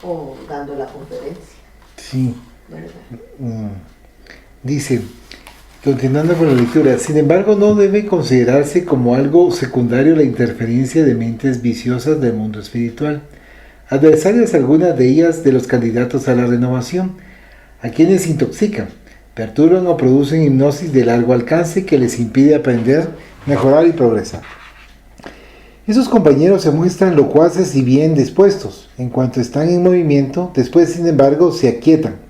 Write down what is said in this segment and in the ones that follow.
o dando la conferencia. Sí. ¿Verdad? Dice, continuando con la lectura, sin embargo no debe considerarse como algo secundario la interferencia de mentes viciosas del mundo espiritual, adversarias algunas de ellas de los candidatos a la renovación, a quienes intoxican, perturban o producen hipnosis de largo alcance que les impide aprender, mejorar y progresar. Esos compañeros se muestran locuaces y bien dispuestos en cuanto están en movimiento, después sin embargo se aquietan.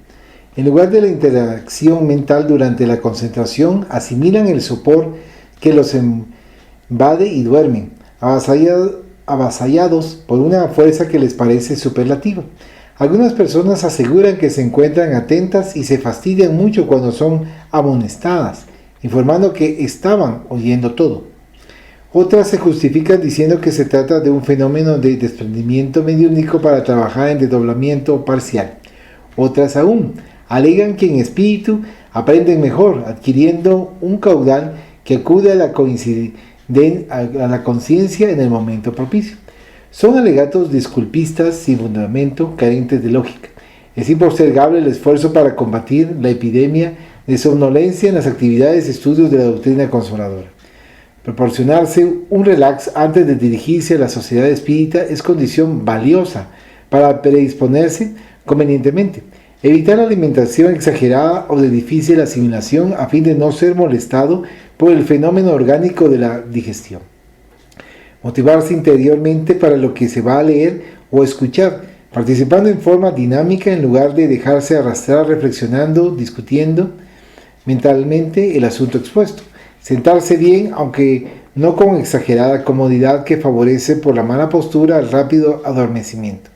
En lugar de la interacción mental durante la concentración, asimilan el sopor que los invade y duermen, avasallados por una fuerza que les parece superlativa. Algunas personas aseguran que se encuentran atentas y se fastidian mucho cuando son amonestadas, informando que estaban oyendo todo. Otras se justifican diciendo que se trata de un fenómeno de desprendimiento mediúnico para trabajar en desdoblamiento parcial. Otras aún alegan que en espíritu aprenden mejor, adquiriendo un caudal que acude a la conciencia en el momento propicio. Son alegatos disculpistas sin fundamento, carentes de lógica. Es impostergable el esfuerzo para combatir la epidemia de somnolencia en las actividades y estudios de la doctrina consoladora. Proporcionarse un relax antes de dirigirse a la sociedad espírita es condición valiosa para predisponerse convenientemente. Evitar la alimentación exagerada o de difícil asimilación a fin de no ser molestado por el fenómeno orgánico de la digestión. Motivarse interiormente para lo que se va a leer o escuchar, participando en forma dinámica en lugar de dejarse arrastrar reflexionando, discutiendo mentalmente el asunto expuesto. Sentarse bien, aunque no con exagerada comodidad que favorece por la mala postura el rápido adormecimiento.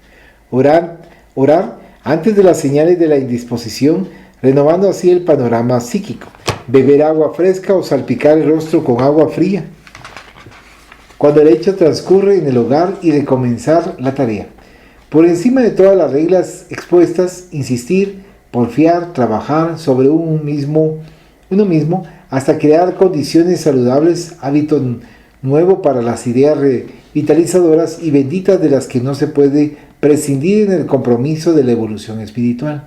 Orar antes de las señales de la indisposición, renovando así el panorama psíquico. Beber agua fresca o salpicar el rostro con agua fría cuando el hecho transcurre en el hogar y de comenzar la tarea. Por encima de todas las reglas expuestas, insistir, porfiar, trabajar sobre uno mismo hasta crear condiciones saludables, hábito nuevo para las ideas revitalizadoras y benditas de las que no se puede prescindir en el compromiso de la evolución espiritual.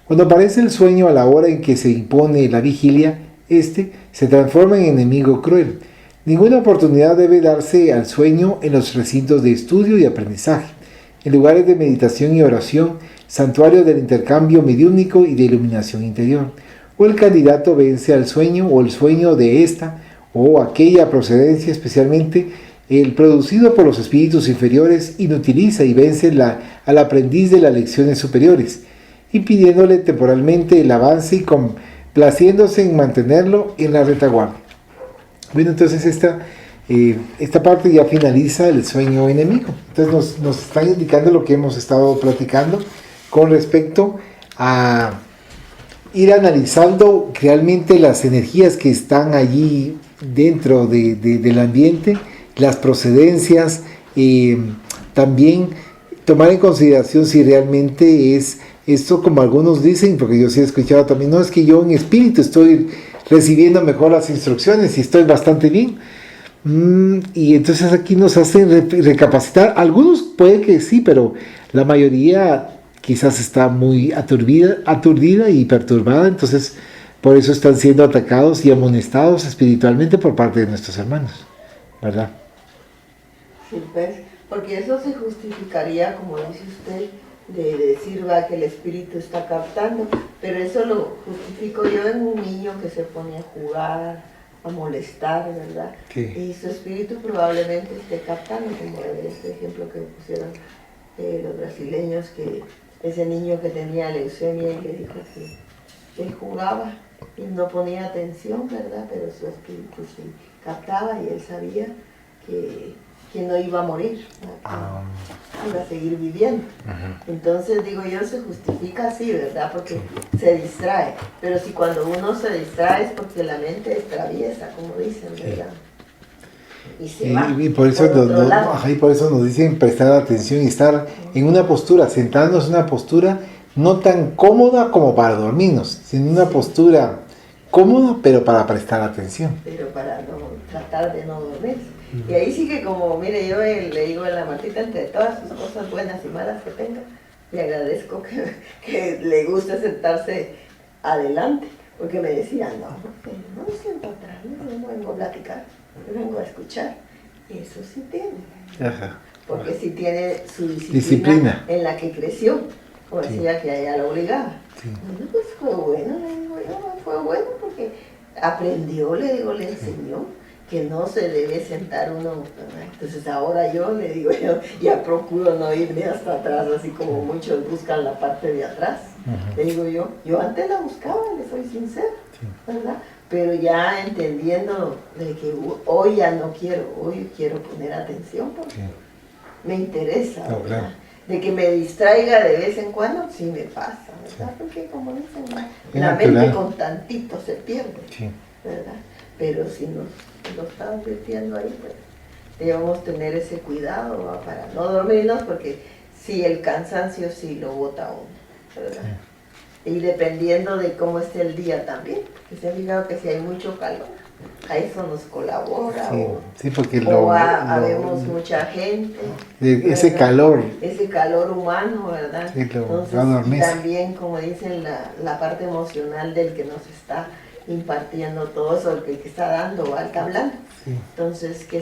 Cuando aparece el sueño a la hora en que se impone la vigilia, éste se transforma en enemigo cruel. Ninguna oportunidad debe darse al sueño en los recintos de estudio y aprendizaje, en lugares de meditación y oración, santuario del intercambio mediúnico y de iluminación interior. O el candidato vence al sueño o el sueño de esta o aquella procedencia, especialmente el producido por los espíritus inferiores, inutiliza y vence al aprendiz de las lecciones superiores, impidiéndole temporalmente el avance y complaciéndose en mantenerlo en la retaguardia. Bueno, entonces esta parte ya finaliza el sueño enemigo. Entonces nos está indicando lo que hemos estado platicando con respecto a ir analizando realmente las energías que están allí dentro del ambiente, las procedencias, también tomar en consideración si realmente es esto como algunos dicen, porque yo sí he escuchado también, no es que yo en espíritu estoy recibiendo mejor las instrucciones y estoy bastante bien. Y entonces aquí nos hacen recapacitar. Algunos puede que sí, pero la mayoría quizás está muy aturdida y perturbada, entonces por eso están siendo atacados y amonestados espiritualmente por parte de nuestros hermanos, ¿verdad? Sí, pues, porque eso se justificaría, como dice usted, de decir que el espíritu está captando, pero eso lo justifico yo en un niño que se pone a jugar, a molestar, ¿verdad? Sí. Y su espíritu probablemente esté captando, como este ejemplo que pusieron los brasileños, que ese niño que tenía leucemia y le dijo que él jugaba y no ponía atención, ¿verdad? Pero su espíritu sí captaba y él sabía que no iba a morir, iba a seguir viviendo. Entonces digo yo, se justifica así, ¿verdad? Porque se distrae, pero si cuando uno se distrae es porque la mente es traviesa, como dicen, ¿verdad? Y se va y por eso y por eso nos dicen prestar atención y estar en una postura, sentarnos en una postura no tan cómoda como para dormirnos, sino una postura cómoda, pero para prestar atención. Pero para no tratar de no dormirse. Y ahí sí que como, mire, yo le digo a la Martita, entre todas sus cosas buenas y malas que tenga, le agradezco que le guste sentarse adelante, porque me decía, no me siento atrás, no vengo a platicar, yo vengo a escuchar. Eso sí tiene. Ajá. Porque sí tiene su disciplina en la que creció, como decía que a ella la obligaba. Sí. Bueno, pues fue bueno, le digo yo, fue bueno porque aprendió, le digo, le enseñó que no se debe sentar uno, ¿verdad? Entonces ahora yo le digo yo, ya procuro no irme hasta atrás, así como muchos buscan la parte de atrás. Le digo yo antes la buscaba, le soy sincera, ¿verdad? Pero ya entendiendo de que hoy ya no quiero, hoy quiero poner atención porque me interesa, ¿verdad? De que me distraiga de vez en cuando, sí me pasa, ¿verdad? Porque como dicen, la mente con tantito se pierde, ¿verdad? Pero si nos lo estamos virtiendo ahí, pues debemos tener ese cuidado, ¿verdad? Para no dormirnos, porque sí, el cansancio sí lo bota uno, ¿verdad? Y dependiendo de cómo esté el día también, que se ha fijado que si hay mucho calor, a eso nos colabora, porque habemos mucha gente, ese calor humano, ¿verdad? Entonces, y también, como dicen, la parte emocional del que nos está impartiendo todo eso, el que está dando, va está hablando. Entonces, que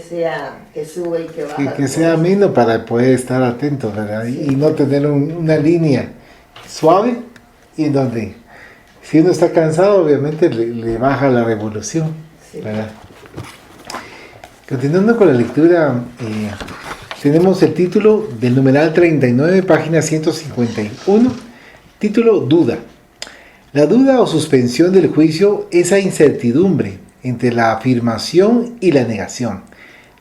sube y que baja. Que sea ameno para poder estar atento, ¿verdad? Y no tener una línea suave y en donde, si uno está cansado, obviamente le baja la revolución, ¿verdad? Continuando con la lectura, tenemos el título del numeral 39, página 151, título Duda. La duda o suspensión del juicio es esa incertidumbre entre la afirmación y la negación.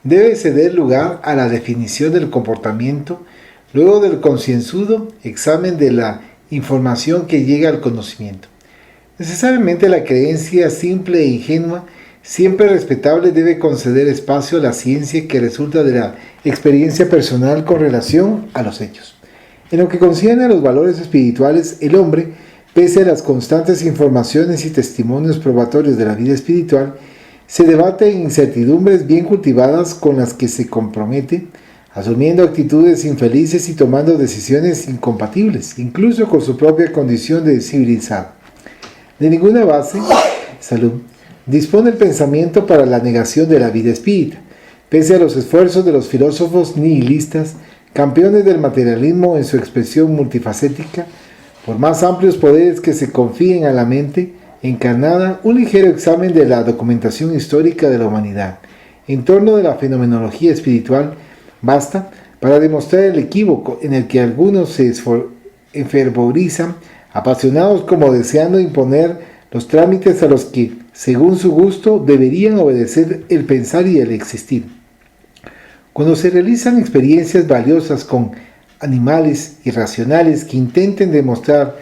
Debe ceder lugar a la definición del comportamiento luego del concienzudo examen de la información que llega al conocimiento. Necesariamente la creencia simple e ingenua, siempre respetable, debe conceder espacio a la ciencia que resulta de la experiencia personal con relación a los hechos. En lo que concierne a los valores espirituales, el hombre, pese a las constantes informaciones y testimonios probatorios de la vida espiritual, se debate en incertidumbres bien cultivadas con las que se compromete, asumiendo actitudes infelices y tomando decisiones incompatibles, incluso con su propia condición de civilizado. De ninguna base, dispone el pensamiento para la negación de la vida espírita, pese a los esfuerzos de los filósofos nihilistas, campeones del materialismo en su expresión multifacética. Por más amplios poderes que se confíen a la mente encarnada, un ligero examen de la documentación histórica de la humanidad en torno de la fenomenología espiritual basta para demostrar el equívoco en el que algunos se enfervorizan, apasionados como deseando imponer los trámites a los que, según su gusto, deberían obedecer el pensar y el existir. Cuando se realizan experiencias valiosas con animales irracionales que intenten demostrar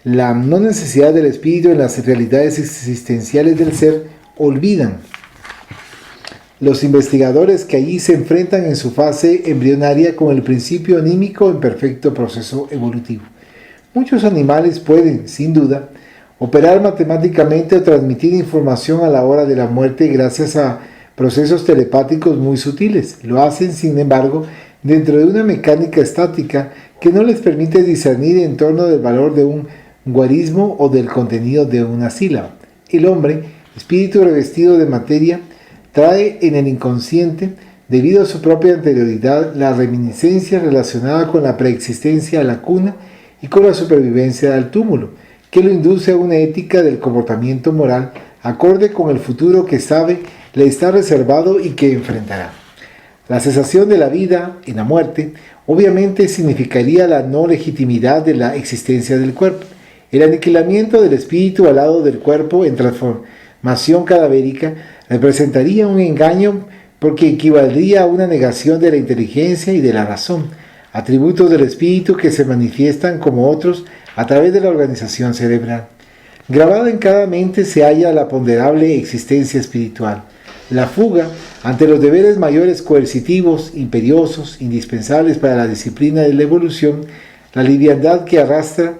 la no necesidad del espíritu en las realidades existenciales del ser, olvidan los investigadores que allí se enfrentan en su fase embrionaria con el principio anímico en perfecto proceso evolutivo. Muchos animales pueden, sin duda, operar matemáticamente o transmitir información a la hora de la muerte gracias a procesos telepáticos muy sutiles. Lo hacen, sin embargo, dentro de una mecánica estática que no les permite discernir en torno del valor de un guarismo o del contenido de una sílaba. El hombre, espíritu revestido de materia, trae en el inconsciente, debido a su propia anterioridad, la reminiscencia relacionada con la preexistencia a la cuna y con la supervivencia al túmulo, que lo induce a una ética del comportamiento moral acorde con el futuro que sabe le está reservado y que enfrentará. La cesación de la vida en la muerte obviamente significaría la no legitimidad de la existencia del cuerpo. El aniquilamiento del espíritu al lado del cuerpo en transformación cadavérica representaría un engaño porque equivaldría a una negación de la inteligencia y de la razón, atributos del espíritu que se manifiestan como otros a través de la organización cerebral. Grabada en cada mente se halla la ponderable existencia espiritual. La fuga ante los deberes mayores coercitivos, imperiosos, indispensables para la disciplina de la evolución, la liviandad que arrastra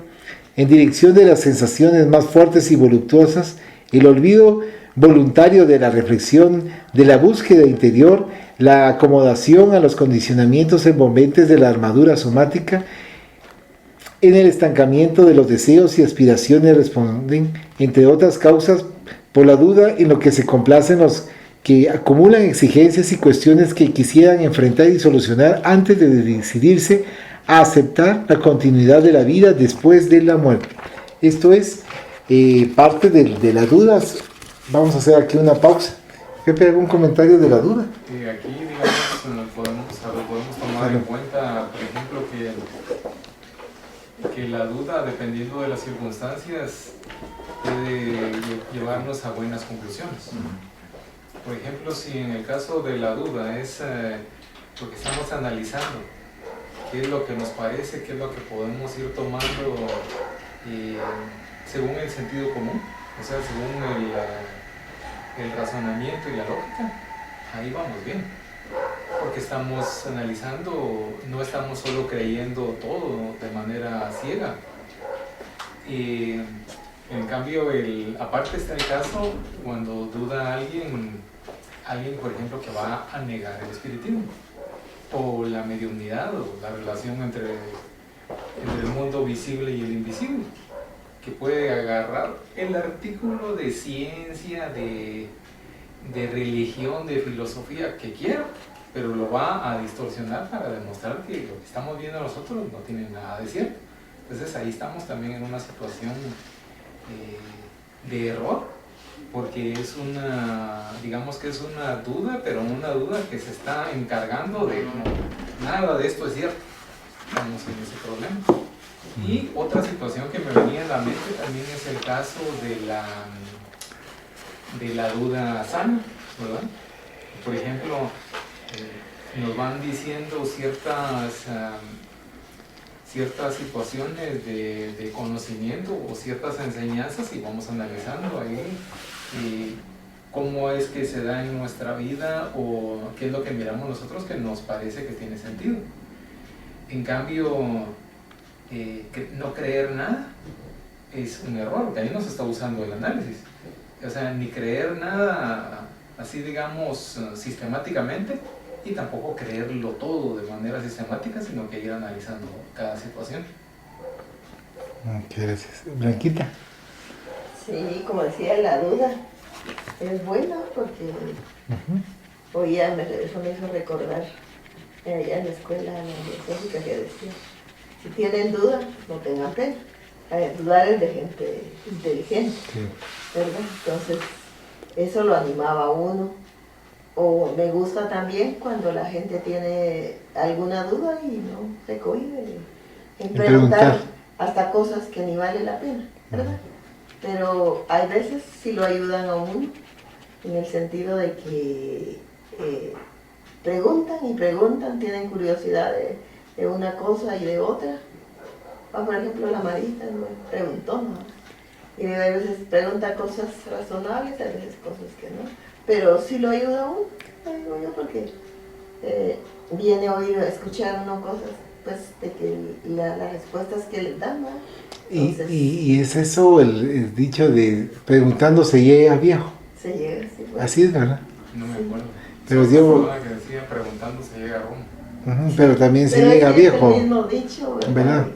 en dirección de las sensaciones más fuertes y voluptuosas, el olvido voluntario de la reflexión, de la búsqueda interior, la acomodación a los condicionamientos envolventes de la armadura somática, en el estancamiento de los deseos y aspiraciones responden, entre otras causas, por la duda en lo que se complacen los que acumulan exigencias y cuestiones que quisieran enfrentar y solucionar antes de decidirse a aceptar la continuidad de la vida después de la muerte. Esto es parte de las dudas. Vamos a hacer aquí una pausa. Pepe, ¿algún comentario de la duda? Aquí, digamos, podemos tomar en cuenta, por ejemplo, que la duda, dependiendo de las circunstancias, puede llevarnos a buenas conclusiones. Por ejemplo, si en el caso de la duda es porque estamos analizando qué es lo que nos parece, qué es lo que podemos ir tomando según el sentido común, o sea, según el razonamiento y la lógica, ahí vamos bien, porque estamos analizando, no estamos solo creyendo todo de manera ciega. En cambio, aparte está el caso cuando duda alguien, por ejemplo, que va a negar el espiritismo, o la mediunidad, o la relación entre el mundo visible y el invisible, que puede agarrar el artículo de ciencia, de religión, de filosofía que quiera, pero lo va a distorsionar para demostrar que lo que estamos viendo nosotros no tiene nada de cierto. Entonces ahí estamos también en una situación de error, porque es digamos que es una duda, pero una duda que se está encargando de no, nada de esto es cierto. Estamos en ese problema. Y otra situación que me venía a la mente también es el caso de la duda sana, ¿verdad? Por ejemplo, nos van diciendo ciertas situaciones de conocimiento o ciertas enseñanzas y vamos analizando ahí cómo es que se da en nuestra vida o qué es lo que miramos nosotros que nos parece que tiene sentido. En cambio, no creer nada es un error, porque ahí no se está usando el análisis. O sea, ni creer nada así, digamos, sistemáticamente, y tampoco creerlo todo de manera sistemática, sino que ir analizando cada situación. Muchas gracias. Blanquita. Sí, como decía, la duda es buena porque oía, eso me hizo recordar allá en la escuela filosófica que decía, si tienen dudas, no tengan pena. Dudar es de gente inteligente, ¿verdad? Entonces, eso lo animaba a uno. O me gusta también cuando la gente tiene alguna duda y no se cohíbe en preguntar hasta cosas que ni vale la pena, ¿verdad? Pero hay veces sí lo ayudan a uno, en el sentido de que preguntan y preguntan, tienen curiosidad de una cosa y de otra. Por ejemplo, la Marita me preguntó, ¿no? Y a veces pregunta cosas razonables, a veces cosas que no. Pero sí lo ayuda a uno, digo yo, porque viene a oír, a escuchar uno cosas, pues, de que las respuestas que le dan, ¿no? Entonces, y es eso el dicho de preguntando se llega viejo. Se llega, sí. Bueno. Así es, ¿verdad? No me acuerdo. Pero yo... que decía preguntando se llega a Roma. Pero también se llega viejo. Es el mismo dicho, ¿verdad?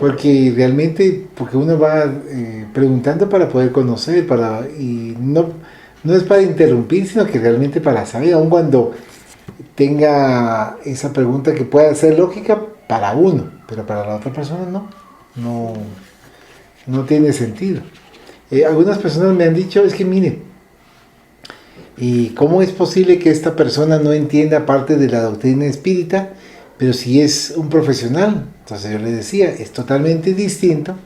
Porque realmente, porque uno va preguntando para poder conocer, y no es para interrumpir, sino que realmente para saber, aun cuando tenga esa pregunta que pueda ser lógica para uno, pero para la otra persona no tiene sentido. Algunas personas me han dicho, es que mire, ¿y cómo es posible que esta persona no entienda parte de la doctrina espírita, pero si es un profesional? Entonces yo le decía, es totalmente distinto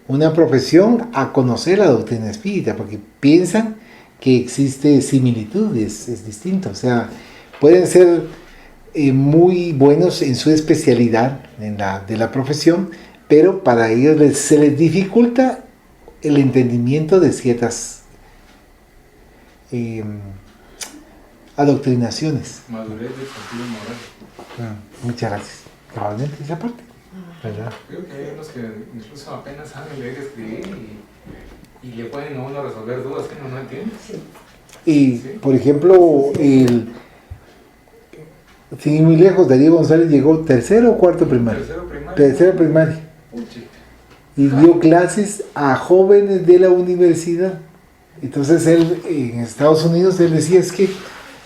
una profesión a conocer la doctrina espírita, porque piensan que existe similitud, es distinto. O sea, pueden ser muy buenos en su especialidad de la profesión, pero para ellos se les dificulta el entendimiento de ciertas adoctrinaciones. Madurez de sentido moral. Muchas gracias. Probablemente esa parte, ¿verdad? Creo que hay unos que incluso apenas saben leer y escribir y le pueden a uno resolver dudas que uno no entiende. Sí. Y, ¿Sí? por ejemplo, sin ir muy lejos, Darío González llegó tercero o cuarto primaria. Tercero primaria. Tercero primaria. Puchi. Y dio clases a jóvenes de la universidad. Entonces él, en Estados Unidos, él decía, es que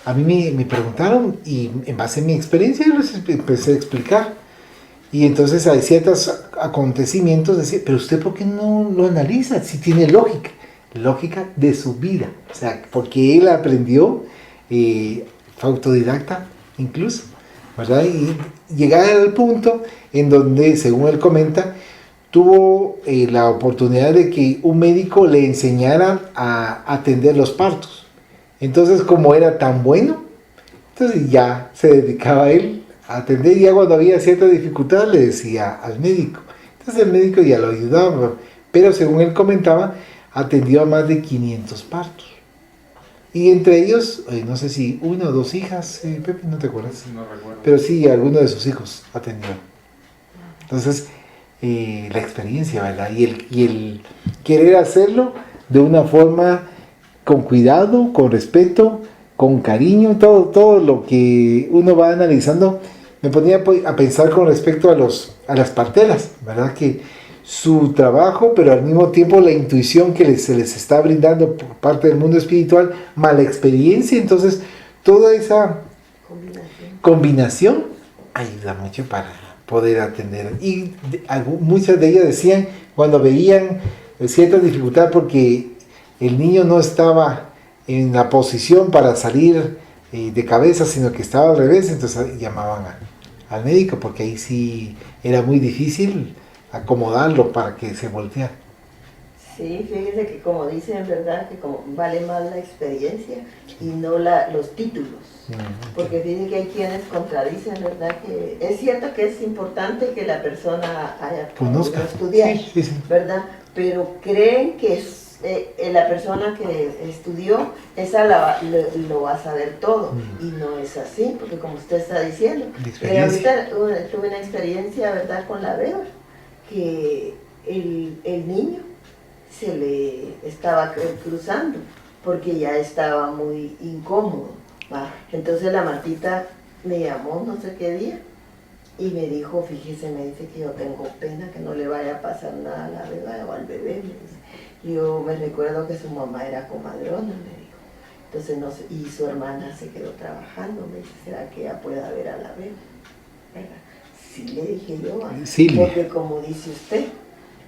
a mí me preguntaron y en base a mi experiencia yo les empecé a explicar. Y entonces hay ciertos acontecimientos, decía, pero usted ¿por qué no lo analiza? Si tiene lógica, lógica de su vida. O sea, porque él aprendió, fue autodidacta incluso, ¿verdad? Y llegar al punto en donde, según él comenta, tuvo la oportunidad de que un médico le enseñara a atender los partos. Entonces, como era tan bueno, entonces ya se dedicaba a él a atender, y ya cuando había cierta dificultad le decía al médico. Entonces el médico ya lo ayudaba, pero según él comentaba, atendió a más de 500 partos. Y entre ellos, no sé si una o dos hijas, Pepe, no te acuerdas, No recuerdo. pero sí, alguno de sus hijos atendió. Entonces, la experiencia, ¿verdad? Y el querer hacerlo de una forma con cuidado, con respeto, con cariño, todo lo que uno va analizando. Me ponía a pensar con respecto a las parteras, ¿verdad? Que su trabajo, pero al mismo tiempo la intuición que se les está brindando por parte del mundo espiritual, mala experiencia, entonces toda esa combinación ayuda mucho para poder atender. Y muchas de ellas decían, cuando veían cierta dificultad porque el niño no estaba en la posición para salir de cabeza, sino que estaba al revés, entonces llamaban al médico, porque ahí sí era muy difícil acomodarlo para que se volteara. Sí, fíjese que como dicen, ¿verdad? Que como vale más la experiencia y no los títulos. Porque fíjese que hay quienes contradicen, ¿verdad? Que es cierto que es importante que la persona haya Conozca, estudiado, sí. ¿verdad? Pero creen que la persona que estudió, esa lo va a saber todo. Y no es así, porque como usted está diciendo, ahorita tuve una experiencia, ¿verdad? Con la Beba, que el niño se le estaba cruzando porque ya estaba muy incómodo, ¿va? Entonces la Martita me llamó no sé qué día y me dijo, fíjese, me dice que yo tengo pena que no le vaya a pasar nada a la bebé o al bebé, me dice. Yo me recuerdo que su mamá era comadrona, me dijo. Entonces no sé, y su hermana se quedó trabajando, me dice, ¿será que ella pueda ver a la bebé? ¿Verdad? Sí, le dije yo, sí, porque como dice usted,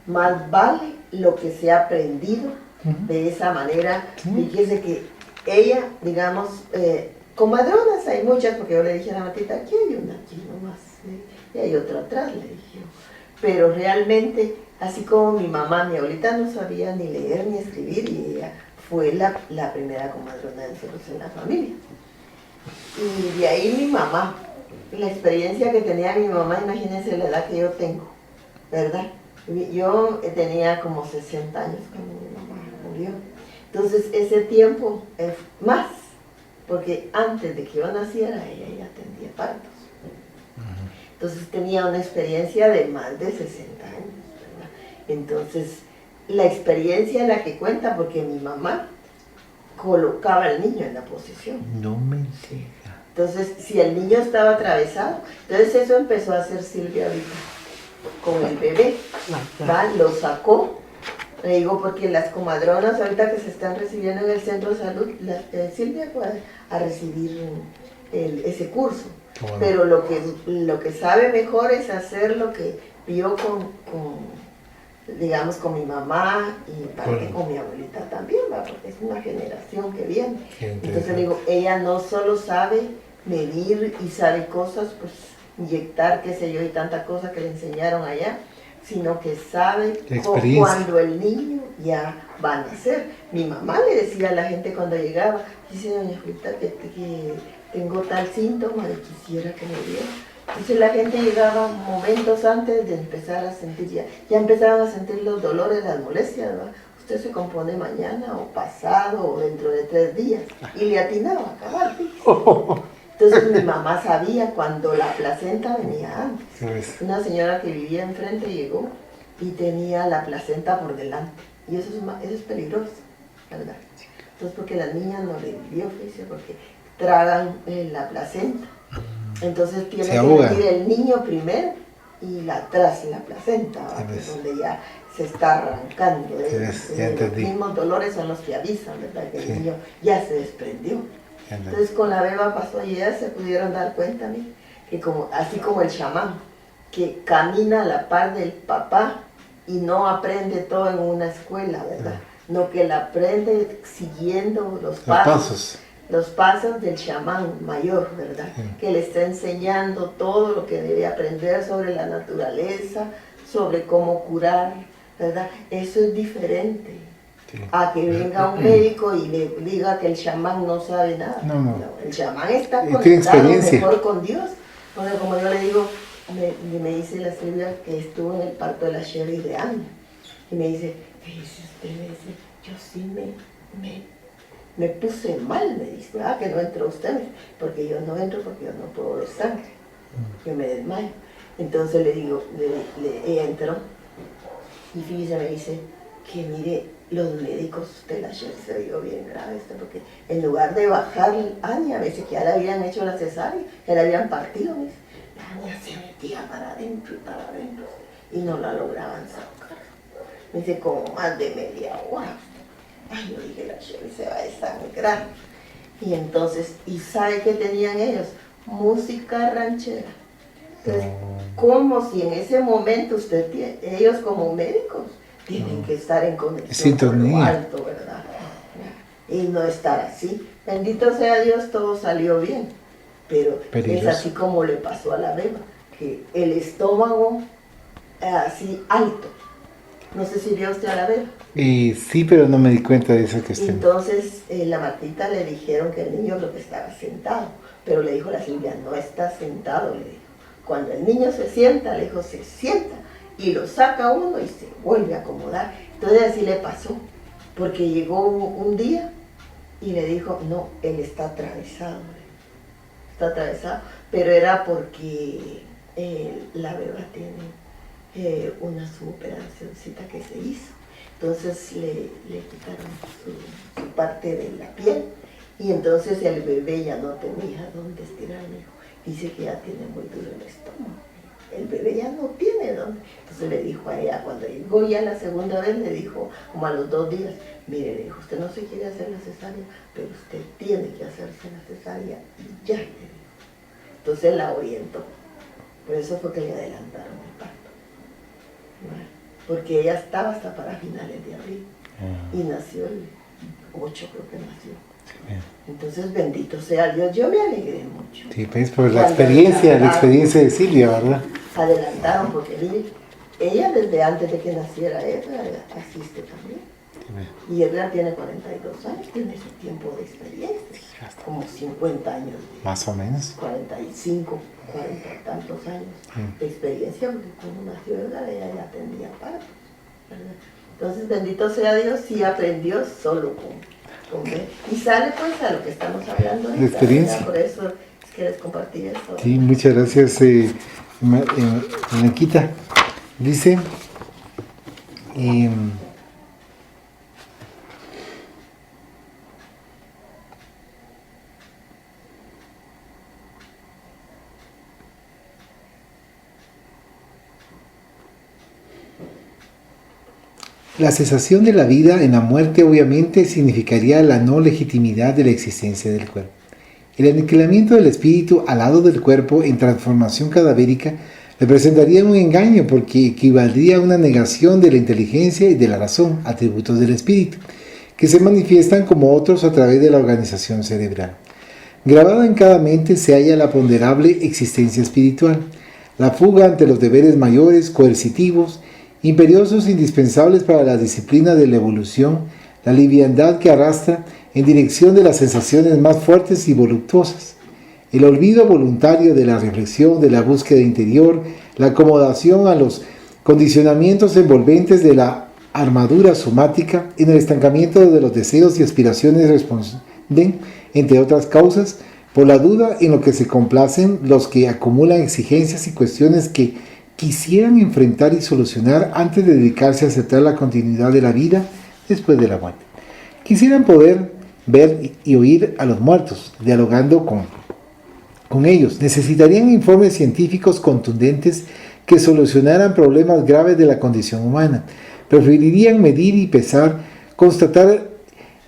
más vale lo que se ha aprendido de esa manera. Fíjese que ella, digamos, comadronas hay muchas, porque yo le dije a la Matita, aquí hay una, aquí nomás, y hay otra atrás, le dije yo. Pero realmente, así como mi mamá, mi abuelita no sabía ni leer ni escribir, y ella fue la primera comadrona de nosotros en la familia. Y de ahí mi mamá, la experiencia que tenía mi mamá, imagínense la edad que yo tengo, ¿verdad? Yo tenía como 60 años cuando mi mamá murió. Entonces ese tiempo es más, porque antes de que yo naciera ella ya atendía partos. Entonces tenía una experiencia de más de 60 años, ¿verdad? Entonces la experiencia es la que cuenta, porque mi mamá colocaba al niño en la posición. No me diga. Entonces si el niño estaba atravesado, entonces eso empezó a hacer Silvia ahorita con el bebé, ¿va? Lo sacó, le digo, porque las comadronas ahorita que se están recibiendo en el centro de salud, Silvia fue a recibir ese curso, bueno. Pero lo que sabe mejor es hacer lo que vio digamos, con mi mamá y parte con mi abuelita también, ¿va? Porque es una generación que viene. Entonces digo, ella no solo sabe medir y sabe cosas, pues inyectar, qué sé yo, y tanta cosa que le enseñaron allá, sino que sabe cuando el niño ya va a nacer. Mi mamá le decía a la gente cuando llegaba, dice, doña Julieta, que tengo tal síntoma y quisiera que me diera. Entonces la gente llegaba momentos antes de empezar a sentir, ya empezaban a sentir los dolores, las molestias, ¿verdad? Usted se compone mañana o pasado o dentro de 3 días, y le atinaba a acabar. Entonces mi mamá sabía cuando la placenta venía antes. Una señora que vivía enfrente llegó y tenía la placenta por delante. Y eso es peligroso, ¿verdad? Entonces porque las niñas no le dio oficio, porque tragan la placenta. Entonces tiene Se que ahoga. venir el niño primero y atrás la placenta, Sí, que es ves. donde ya se está arrancando. Sí, ves, ya Los entendí. mismos dolores son los que avisan, ¿verdad? Que Sí. el niño ya se desprendió. Entonces con la beba pasó y ya se pudieron dar cuenta, ¿no? Que así como el chamán, que camina a la par del papá y no aprende todo en una escuela, ¿verdad? No, que la aprende siguiendo los pasos. Los pasos del chamán mayor, ¿verdad? Sí. Que le está enseñando todo lo que debe aprender sobre la naturaleza, sobre cómo curar, ¿verdad? Eso es diferente Sí. a que venga un médico y le diga que el chamán no sabe nada. No. El chamán está Y tiene conectado experiencia. mejor con Dios. Porque como yo le digo, me dice la Silvia que estuvo en el parto de la Sherry de Ana. Y me dice, fíjese usted, me dice, yo sí me puse mal, me dice, que no entró usted, porque yo no entro porque yo no puedo ver sangre, yo me desmayo. Entonces le digo, ella entró y fíjese, me dice que mire, los médicos de la Sherry se vio bien grave esto, porque en lugar de bajar Anya, a veces que ya le habían hecho la cesárea, ya la habían partido, me dice, la Anya se metía para adentro y no la lograban sacar. Me dice, como más de media hora. Ay, yo dije, la Sherry se va a desangrar. Y entonces, ¿y sabe qué tenían ellos? Música ranchera. Entonces, como si en ese momento ellos como médicos tienen que estar en conexión con lo alto, ¿verdad? Y no estar así. Bendito sea Dios, todo salió bien. Pero Peligroso. es así como le pasó a la beba, que el estómago así alto. No sé si vio usted a la beba. Sí, pero no me di cuenta de esa cuestión. Entonces la Martita le dijeron que el niño lo que estaba sentado, pero le dijo la Silvia, no está sentado, le dijo. Cuando el niño se sienta, le dijo, se sienta, y lo saca uno y se vuelve a acomodar. Entonces así le pasó, porque llegó un día y le dijo, no, él está atravesado, está atravesado, pero era porque la beba tiene una suboperacióncita que se hizo. Entonces le quitaron su parte de la piel y entonces el bebé ya no tenía dónde estirar, me dijo. Dice que ya tiene muy duro el estómago. El bebé ya no tiene dónde. Entonces le dijo a ella, cuando llegó ya la segunda vez, le dijo, como a los 2 días, mire, le dijo, usted no se quiere hacer la cesárea, pero usted tiene que hacerse la cesárea y ya, le dijo. Entonces la orientó. Por eso fue que le adelantaron el parto. Bueno, porque ella estaba hasta para finales de abril y nació el 8, creo que nació. Entonces, bendito sea Dios, yo me alegré mucho. Sí, pues por la experiencia de Silvia, ¿verdad? Adelantaron, porque mire, ella desde antes de que naciera Edgar asiste también. Y Edgar tiene 42 años, tiene su tiempo de experiencia, como 50 años. Más o menos. 45, 40 y tantos años de experiencia, porque cuando nació Edgar ella ya atendía partos, ¿verdad? Entonces, bendito sea Dios, sí aprendió solo con ver. Y sale pues a lo que estamos hablando ahorita, de experiencia. ¿verdad? Por eso es que les compartí esto. Sí, muchas gracias, Blanquita. Dice, la cesación de la vida en la muerte obviamente significaría la no legitimidad de la existencia del cuerpo. El aniquilamiento del espíritu al lado del cuerpo en transformación cadavérica representaría un engaño porque equivaldría a una negación de la inteligencia y de la razón, atributos del espíritu, que se manifiestan como otros a través de la organización cerebral. Grabada en cada mente se halla la ponderable existencia espiritual, la fuga ante los deberes mayores, coercitivos, imperiosos indispensables para la disciplina de la evolución, la liviandad que arrastra en dirección de las sensaciones más fuertes y voluptuosas, el olvido voluntario de la reflexión, de la búsqueda interior, la acomodación a los condicionamientos envolventes de la armadura somática, en el estancamiento de los deseos y aspiraciones responden, entre otras causas, por la duda en lo que se complacen los que acumulan exigencias y cuestiones que quisieran enfrentar y solucionar antes de dedicarse a aceptar la continuidad de la vida después de la muerte. Quisieran poder ver y oír a los muertos, dialogando con con ellos. Necesitarían informes científicos contundentes que solucionaran problemas graves de la condición humana. Preferirían medir y pesar, constatar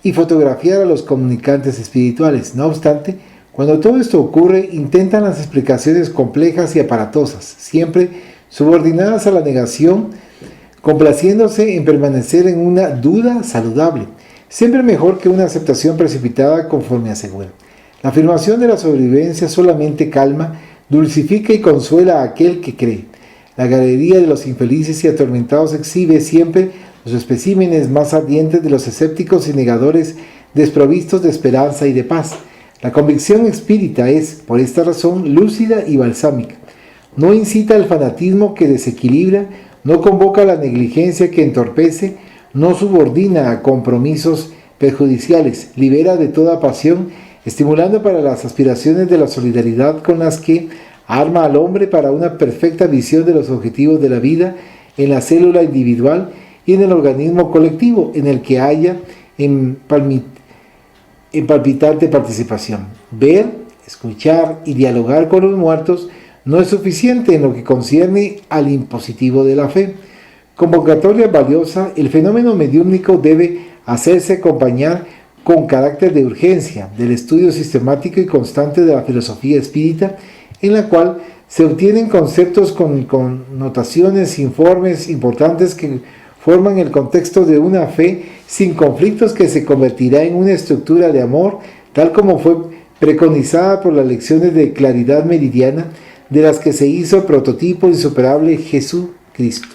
y fotografiar a los comunicantes espirituales. No obstante, cuando todo esto ocurre, intentan las explicaciones complejas y aparatosas, siempre subordinadas a la negación, complaciéndose en permanecer en una duda saludable, siempre mejor que una aceptación precipitada conforme asegura. La afirmación de la sobrevivencia solamente calma, dulcifica y consuela a aquel que cree. La galería de los infelices y atormentados exhibe siempre los especímenes más ardientes de los escépticos y negadores desprovistos de esperanza y de paz. La convicción espírita es, por esta razón, lúcida y balsámica. No incita al fanatismo que desequilibra, no convoca a la negligencia que entorpece, no subordina a compromisos perjudiciales, libera de toda pasión, estimulando para las aspiraciones de la solidaridad con las que arma al hombre para una perfecta visión de los objetivos de la vida en la célula individual y en el organismo colectivo en el que haya en palpitante participación. Ver, escuchar y dialogar con los muertos no es suficiente en lo que concierne al impositivo de la fe. Convocatoria valiosa, el fenómeno mediúmnico debe hacerse acompañar con carácter de urgencia del estudio sistemático y constante de la filosofía espírita, en la cual se obtienen conceptos con notaciones, informes importantes que forman el contexto de una fe sin conflictos que se convertirá en una estructura de amor, tal como fue preconizada por las lecciones de claridad meridiana de las que se hizo el prototipo insuperable Jesucristo.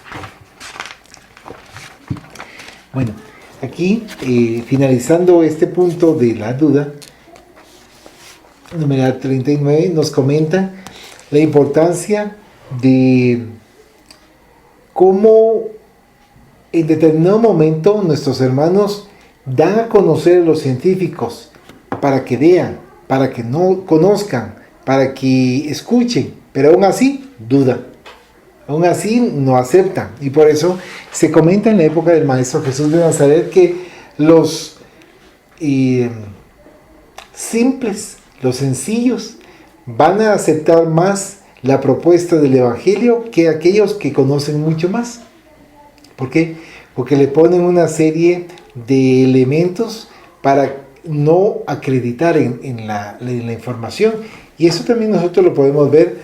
Bueno, aquí, finalizando este punto de la duda, número 39, nos comenta la importancia de cómo en determinado momento nuestros hermanos dan a conocer a los científicos para que vean, para que no conozcan, para que escuchen, pero aún así dudan, aún así no aceptan. Y por eso se comenta en la época del Maestro Jesús de Nazaret que los simples, los sencillos, van a aceptar más la propuesta del Evangelio que aquellos que conocen mucho más. ¿Por qué? Porque le ponen una serie de elementos para no acreditar en la información. Y eso también nosotros lo podemos ver.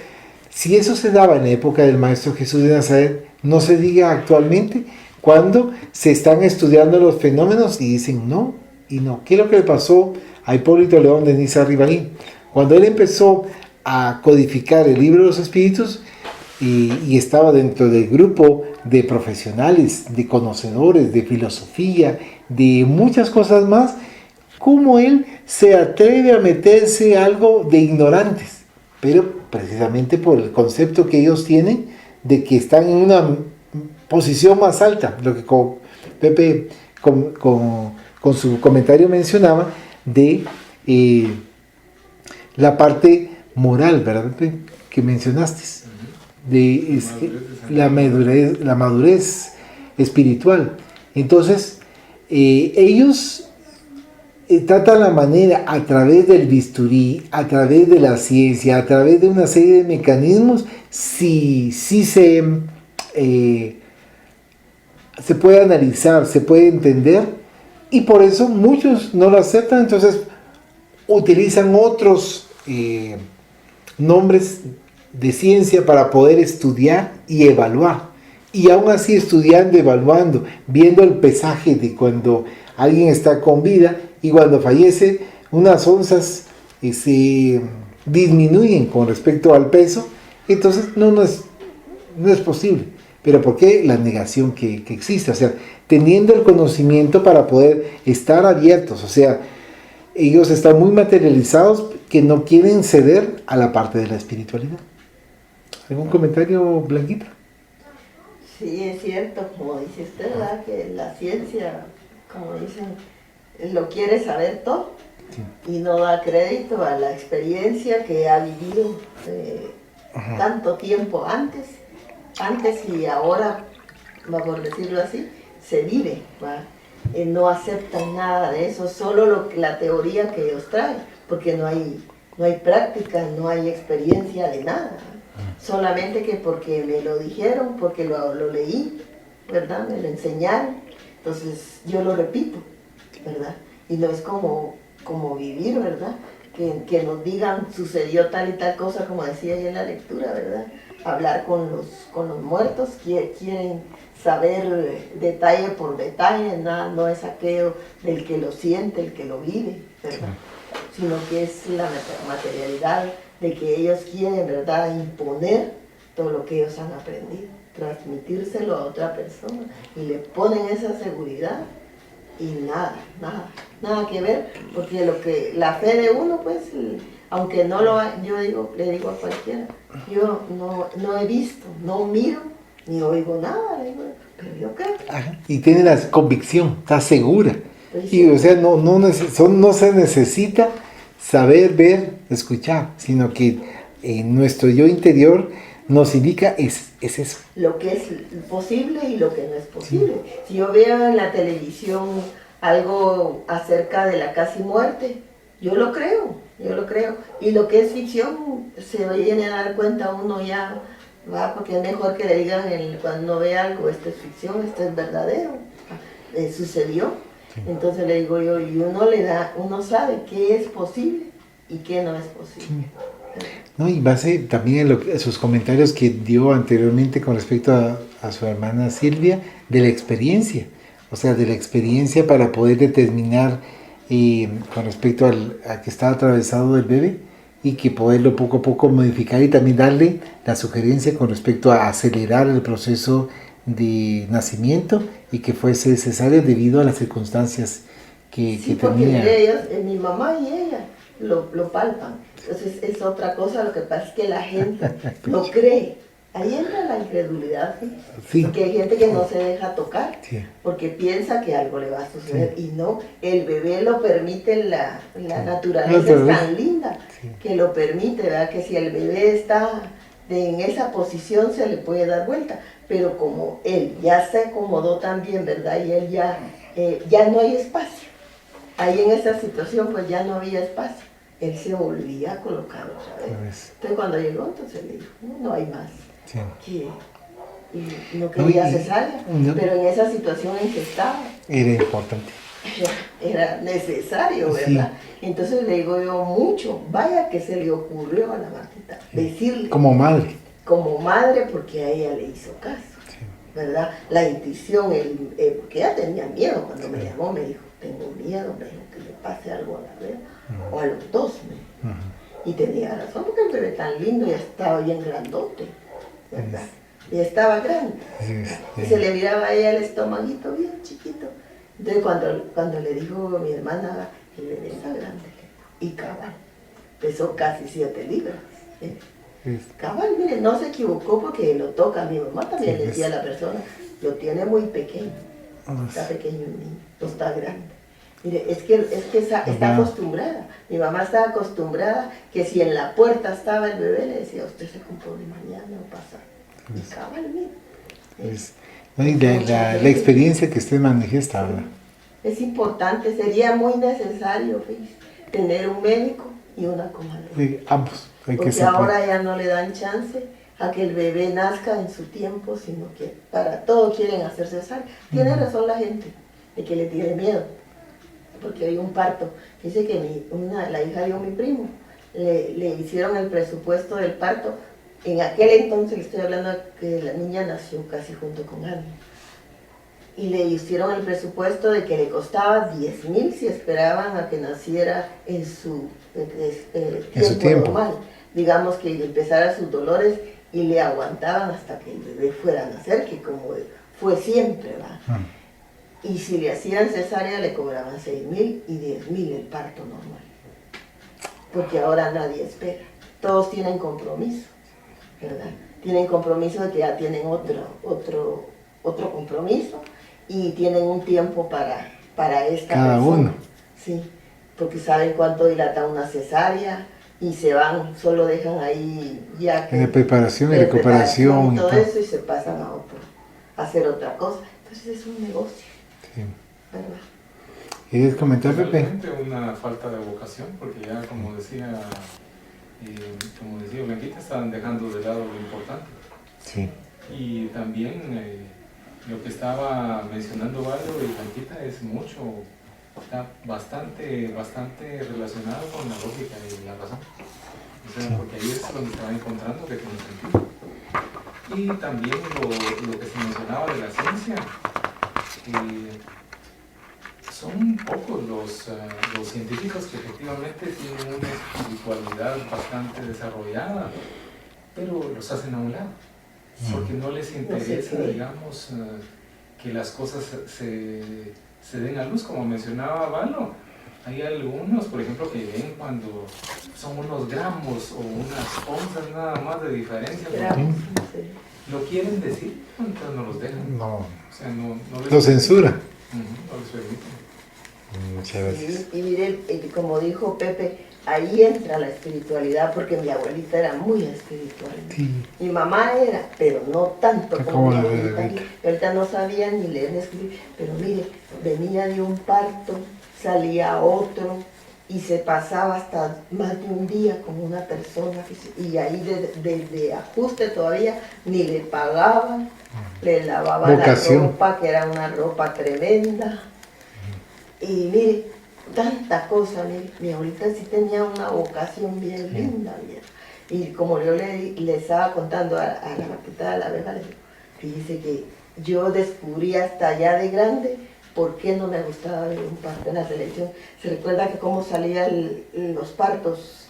Si eso se daba en la época del Maestro Jesús de Nazaret, no se diga actualmente, cuando se están estudiando los fenómenos y dicen no y no. ¿Qué es lo que le pasó a Hipólito León de Niza Ribalín? Cuando él empezó a codificar el libro de los espíritus y estaba dentro del grupo de profesionales, de conocedores, de filosofía, de muchas cosas más, ¿cómo él se atreve a meterse algo de ignorantes? Pero precisamente por el concepto que ellos tienen de que están en una posición más alta, lo que Pepe con su comentario mencionaba de la parte moral, ¿verdad, Pepe? Que mencionaste, de la madurez espiritual. Entonces, ellos tratan la manera a través del bisturí, a través de la ciencia, a través de una serie de mecanismos, si se puede analizar, se puede entender, y por eso muchos no lo aceptan. Entonces utilizan otros nombres de ciencia para poder estudiar y evaluar, y aún así estudiando, evaluando, viendo el pesaje de cuando alguien está con vida y cuando fallece, unas onzas se disminuyen con respecto al peso. Entonces no es posible. ¿Pero por qué? La negación que existe, o sea, teniendo el conocimiento para poder estar abiertos, o sea, ellos están muy materializados que no quieren ceder a la parte de la espiritualidad. ¿Algún comentario, Blanquita? Sí, es cierto, como dice usted, ¿verdad? Que la ciencia, como dicen, lo quiere saber todo, sí, y no da crédito a la experiencia que ha vivido tanto tiempo antes y ahora, por decirlo así, se vive, ¿va? No aceptan nada de eso, solo la teoría que ellos traen, porque no hay no hay práctica, no hay experiencia de nada. Solamente que porque me lo dijeron, porque lo leí, ¿verdad? Me lo enseñaron, entonces yo lo repito, ¿verdad? Y no es como vivir, ¿verdad? Que nos digan, sucedió tal y tal cosa, como decía ahí en la lectura, ¿verdad? Hablar con los muertos, quieren saber detalle por detalle, nada, no es aquello del que lo siente, el que lo vive, ¿verdad? Sino que es la materialidad de que ellos quieren, ¿verdad?, imponer todo lo que ellos han aprendido, transmitírselo a otra persona, y le ponen esa seguridad y nada que ver, porque la fe de uno, pues, aunque no lo ha, le digo a cualquiera, yo no he visto, no miro, ni oigo nada, le digo, pero yo creo. Ajá. Y tiene la convicción, está segura. Pues, Y o sea, no se necesita saber, ver, escuchar, sino que nuestro yo interior nos indica es eso. Lo que es posible y lo que no es posible. Sí. Si yo veo en la televisión algo acerca de la casi muerte, yo lo creo. Y lo que es ficción, se viene a dar cuenta uno ya, va, porque es mejor que le digan cuando uno ve algo, esto es ficción, esto es verdadero, sucedió. Sí. Entonces le digo yo, y uno sabe qué es posible y qué no es posible. Sí. No, y base también en sus comentarios que dio anteriormente con respecto a su hermana Silvia, de la experiencia, o sea, de la experiencia para poder determinar con respecto a que estaba atravesado el bebé, y que poderlo poco a poco modificar, y también darle la sugerencia con respecto a acelerar el proceso de nacimiento y que fuese necesario debido a las circunstancias que tenía. Porque ellos, mi mamá y ella lo palpan. Entonces es otra cosa, lo que pasa es que la gente no cree. Ahí entra la incredulidad, ¿sí? Sí. Porque hay gente que no se deja tocar, sí, porque piensa que algo le va a suceder, sí, y no, el bebé lo permite, la naturaleza es tan linda, sí, que lo permite, ¿verdad? Que si el bebé está en esa posición se le puede dar vuelta, pero como él ya se acomodó también, ¿verdad? Y él ya no hay espacio. Ahí en esa situación pues ya no había espacio. Él se volvía a colocar otra vez. Entonces cuando llegó, entonces le dijo, no hay más. Sí. Y no quería cesárea, pero en esa situación en que estaba era importante, era necesario, ¿verdad? Sí. Entonces le digo yo mucho, vaya que se le ocurrió a la Martita, sí, decirle como madre, porque a ella le hizo caso, sí, ¿verdad? La intuición, porque ella tenía miedo cuando me llamó, me dijo, tengo miedo, me dijo, que le pase algo a la bebé, o a los dos, y tenía razón, porque el bebé tan lindo ya estaba bien grandote, ¿verdad? Y estaba grande, y se le miraba a ella el estomaguito bien chiquito. Entonces cuando le dijo a mi hermana, el bebé está grande, y cabal, pesó casi 7 libras. Cabal, mire, no se equivocó porque lo toca. Mi mamá también decía a la persona, lo tiene muy pequeño, está pequeño el niño, no está grande. Mire, es que está acostumbrada. Mi mamá estaba acostumbrada que si en la puerta estaba el bebé, le decía, usted se compone mañana o pasa. Y cabal, mira. La experiencia que usted manifiesta, ¿verdad? Es importante, sería muy necesario, fíjese, tener un médico y una comadre. Ambos. Porque ahora ya no le dan chance a que el bebé nazca en su tiempo, sino que para todo quieren hacer cesárea. Tiene razón la gente de que le tiene miedo. Porque hay un parto, dice que la hija de mi primo, le hicieron el presupuesto del parto, en aquel entonces le estoy hablando de que la niña nació casi junto con Ana, y le hicieron el presupuesto de que le costaba 10,000 si esperaban a que naciera en su tiempo normal, digamos que empezara sus dolores y le aguantaban hasta que el bebé fuera a nacer, que como fue siempre, ¿va? Y si le hacían cesárea le cobraban 6,000 y 10,000 el parto normal. Porque ahora nadie espera. Todos tienen compromiso, ¿verdad? Tienen compromiso de que ya tienen otro compromiso y tienen un tiempo para esta cada persona. Uno. Sí, porque saben cuánto dilata una cesárea y se van, solo dejan ahí ya que... De preparación y recuperación. Y todo eso y se pasan a hacer otra cosa. Entonces es un negocio. Sí. ¿Quieres comentar, Pepe? Una falta de vocación, porque ya como decía como decía Blanquita, están dejando de lado lo importante. Sí. Y también lo que estaba mencionando Valdo y Blanquita es está bastante relacionado con la lógica y la razón. O sea, porque ahí es donde se va encontrando que tiene sentido. Y también lo que se mencionaba de la ciencia, son pocos los científicos que efectivamente tienen una espiritualidad bastante desarrollada, pero los hacen a un lado, porque no les interesa, digamos, que las cosas se den a luz, como mencionaba Valo. Hay algunos, por ejemplo, que ven cuando son unos gramos o unas onzas nada más de diferencia. Gramos, Lo quieren decir, entonces no los dejan. No. O sea, no les Lo censura. No les permiten. Muchas veces. Y mire, como dijo Pepe, ahí entra la espiritualidad, porque mi abuelita era muy espiritual. Sí. Mi mamá era, pero no tanto como mi la abuelita. abuelita? Ahorita no sabía ni leer ni escribir, pero mire, venía de un parto, salía otro, y se pasaba hasta más de un día con una persona, y ahí de ajuste todavía ni le pagaban, le lavaban Vocación. la ropa, que era una ropa tremenda. Y mire, tanta cosa, mire, mi abuelita sí tenía una vocación bien linda, bien. Y como yo le estaba contando a la Marquita de la Vega, le digo, fíjese que yo descubrí hasta allá de grande por qué no me gustaba ver un parto en la televisión. Se recuerda que cómo salían los partos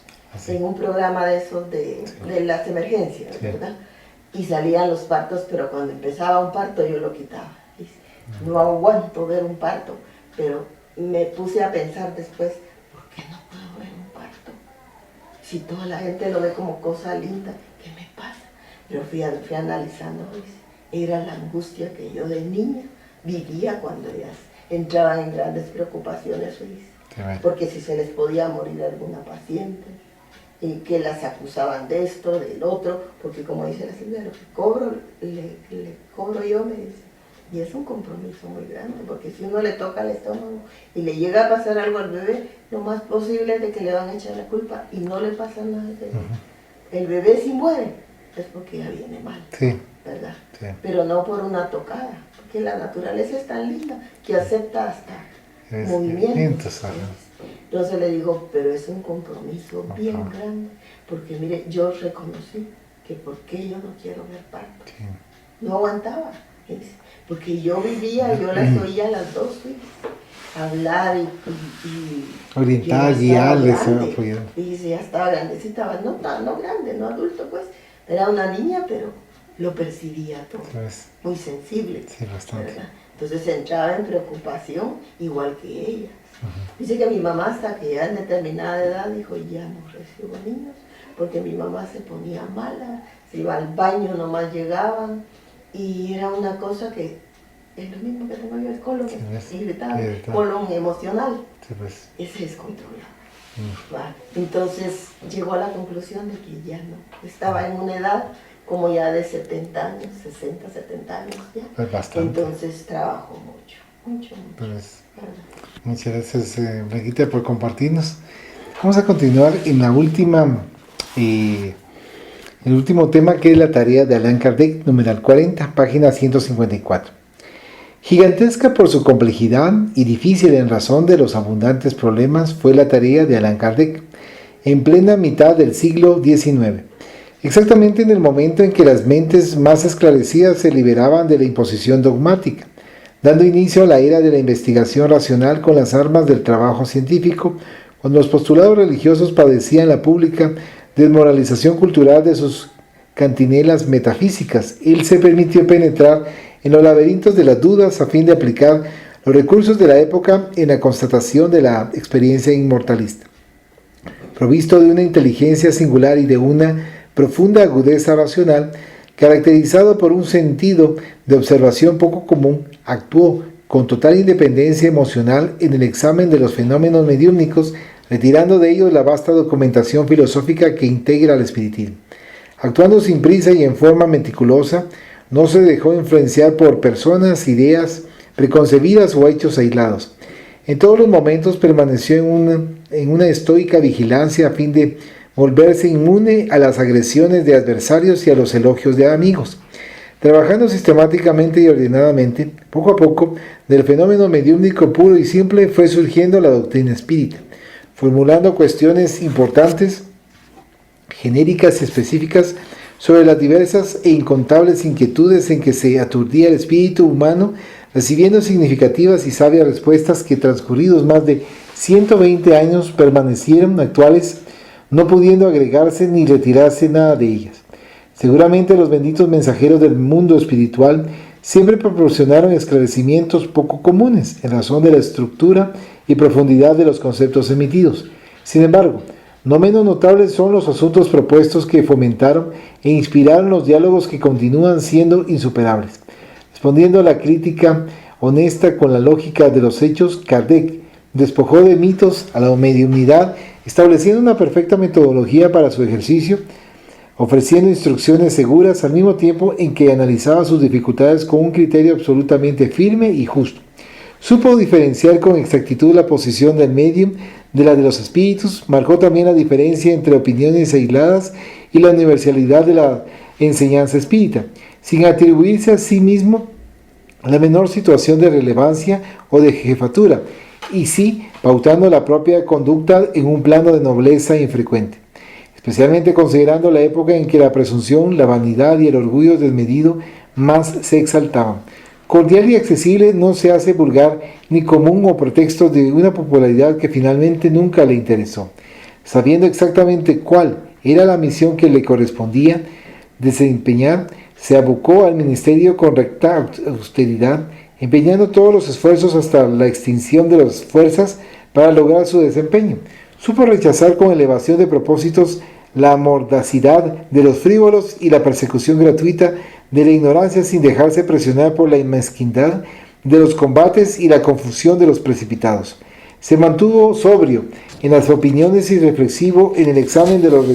en un programa de esos de las emergencias, ¿verdad? Y salían los partos, pero cuando empezaba un parto yo lo quitaba. Dice, no aguanto ver un parto, pero me puse a pensar después, ¿por qué no puedo ver un parto? Si toda la gente lo ve como cosa linda, ¿qué me pasa? Yo fui analizando, dice, era la angustia que yo de niña vivía cuando ellas entraban en grandes preocupaciones, porque si se les podía morir alguna paciente, y que las acusaban de esto, del otro, porque como dice la Silvia, lo que cobro, le cobro yo, me dice, y es un compromiso muy grande, porque si uno le toca el estómago y le llega a pasar algo al bebé, lo más posible es de que le van a echar la culpa y no le pasa nada al bebé. El bebé si muere es porque ya viene mal, ¿verdad? Sí. Pero no por una tocada, porque la naturaleza es tan linda que acepta hasta movimientos. Entonces le digo, pero es un compromiso bien grande, porque mire, yo reconocí que por qué yo no quiero ver parto. No aguantaba, porque yo vivía, yo las oía a las dos, hablar y orientar, guiarles. Y ya estaba grandecita, no grande, no adulto, pues, era una niña, pero lo percibía todo, muy sensible. Sí, bastante. ¿Verdad? Entonces entraba en preocupación igual que ella. Dice que mi mamá hasta que ya en determinada edad dijo, ya no recibo niños, porque mi mamá se ponía mala, se iba al baño, nomás llegaban, y era una cosa que es lo mismo que tengo yo, es colon irritable, colon emocional, ese descontrolado. Entonces llegó a la conclusión de que ya no, estaba en una edad como ya de 70 años, 60, 70 años ya, entonces trabajó mucho. Muchas gracias, Blanquita, por compartirnos. Vamos a continuar en la última, el último tema, que es la tarea de Allan Kardec, numeral 40, página 154. Gigantesca por su complejidad y difícil en razón de los abundantes problemas fue la tarea de Allan Kardec en plena mitad del siglo XIX, exactamente en el momento en que las mentes más esclarecidas se liberaban de la imposición dogmática, dando inicio a la era de la investigación racional con las armas del trabajo científico, cuando los postulados religiosos padecían la pública desmoralización cultural de sus cantinelas metafísicas. Él se permitió penetrar en los laberintos de las dudas a fin de aplicar los recursos de la época en la constatación de la experiencia inmortalista. Provisto de una inteligencia singular y de una profunda agudeza racional, caracterizado por un sentido de observación poco común, actuó con total independencia emocional en el examen de los fenómenos mediúmnicos, retirando de ellos la vasta documentación filosófica que integra el espiritismo. Actuando sin prisa y en forma meticulosa, no se dejó influenciar por personas, ideas preconcebidas o hechos aislados. En todos los momentos permaneció en una estoica vigilancia a fin de volverse inmune a las agresiones de adversarios y a los elogios de amigos. Trabajando sistemáticamente y ordenadamente, poco a poco, del fenómeno mediúmnico puro y simple fue surgiendo la doctrina espírita, formulando cuestiones importantes, genéricas y específicas sobre las diversas e incontables inquietudes en que se aturdía el espíritu humano, recibiendo significativas y sabias respuestas que transcurridos más de 120 años permanecieron actuales, no pudiendo agregarse ni retirarse nada de ellas. Seguramente los benditos mensajeros del mundo espiritual siempre proporcionaron esclarecimientos poco comunes en razón de la estructura y profundidad de los conceptos emitidos. Sin embargo, no menos notables son los asuntos propuestos que fomentaron e inspiraron los diálogos que continúan siendo insuperables. Respondiendo a la crítica honesta con la lógica de los hechos, Kardec despojó de mitos a la mediunidad, estableciendo una perfecta metodología para su ejercicio, ofreciendo instrucciones seguras al mismo tiempo en que analizaba sus dificultades con un criterio absolutamente firme y justo. Supo diferenciar con exactitud la posición del médium de la de los espíritus, marcó también la diferencia entre opiniones aisladas y la universalidad de la enseñanza espírita, sin atribuirse a sí mismo la menor situación de relevancia o de jefatura, y sí pautando la propia conducta en un plano de nobleza infrecuente, especialmente considerando la época en que la presunción, la vanidad y el orgullo desmedido más se exaltaban. Cordial y accesible, no se hace vulgar ni común o pretexto de una popularidad que finalmente nunca le interesó. Sabiendo exactamente cuál era la misión que le correspondía desempeñar, se abocó al ministerio con recta austeridad, empeñando todos los esfuerzos hasta la extinción de las fuerzas para lograr su desempeño. Supo rechazar con elevación de propósitos la mordacidad de los frívolos y la persecución gratuita de la ignorancia sin dejarse presionar por la mezquindad de los combates y la confusión de los precipitados. Se mantuvo sobrio en las opiniones y reflexivo en el examen de los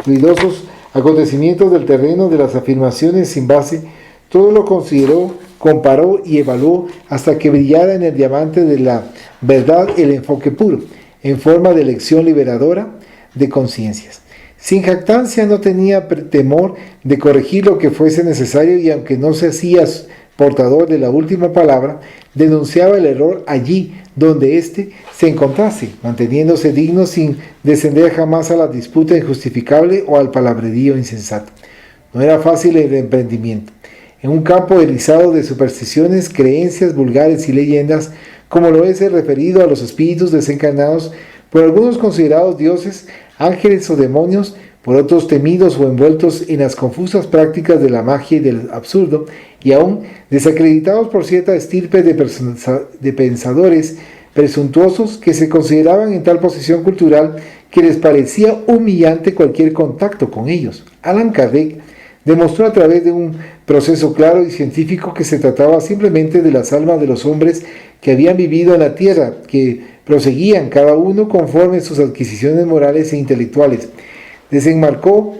ruidosos acontecimientos del terreno de las afirmaciones sin base. Todo lo consideró, comparó y evaluó hasta que brillara en el diamante de la verdad el enfoque puro, en forma de elección liberadora de conciencias. Sin jactancia, no tenía temor de corregir lo que fuese necesario, y aunque no se hacía portador de la última palabra, denunciaba el error allí donde éste se encontrase, manteniéndose digno sin descender jamás a la disputa injustificable o al palabrerío insensato. No era fácil el emprendimiento. En un campo erizado de supersticiones, creencias vulgares y leyendas, como lo es el referido a los espíritus desencarnados, por algunos considerados dioses, ángeles o demonios, por otros temidos o envueltos en las confusas prácticas de la magia y del absurdo, y aún desacreditados por cierta estirpe de pensadores presuntuosos que se consideraban en tal posición cultural que les parecía humillante cualquier contacto con ellos. Allan Kardec demostró a través de un proceso claro y científico que se trataba simplemente de las almas de los hombres que habían vivido en la tierra, que proseguían cada uno conforme sus adquisiciones morales e intelectuales. Desenmarcó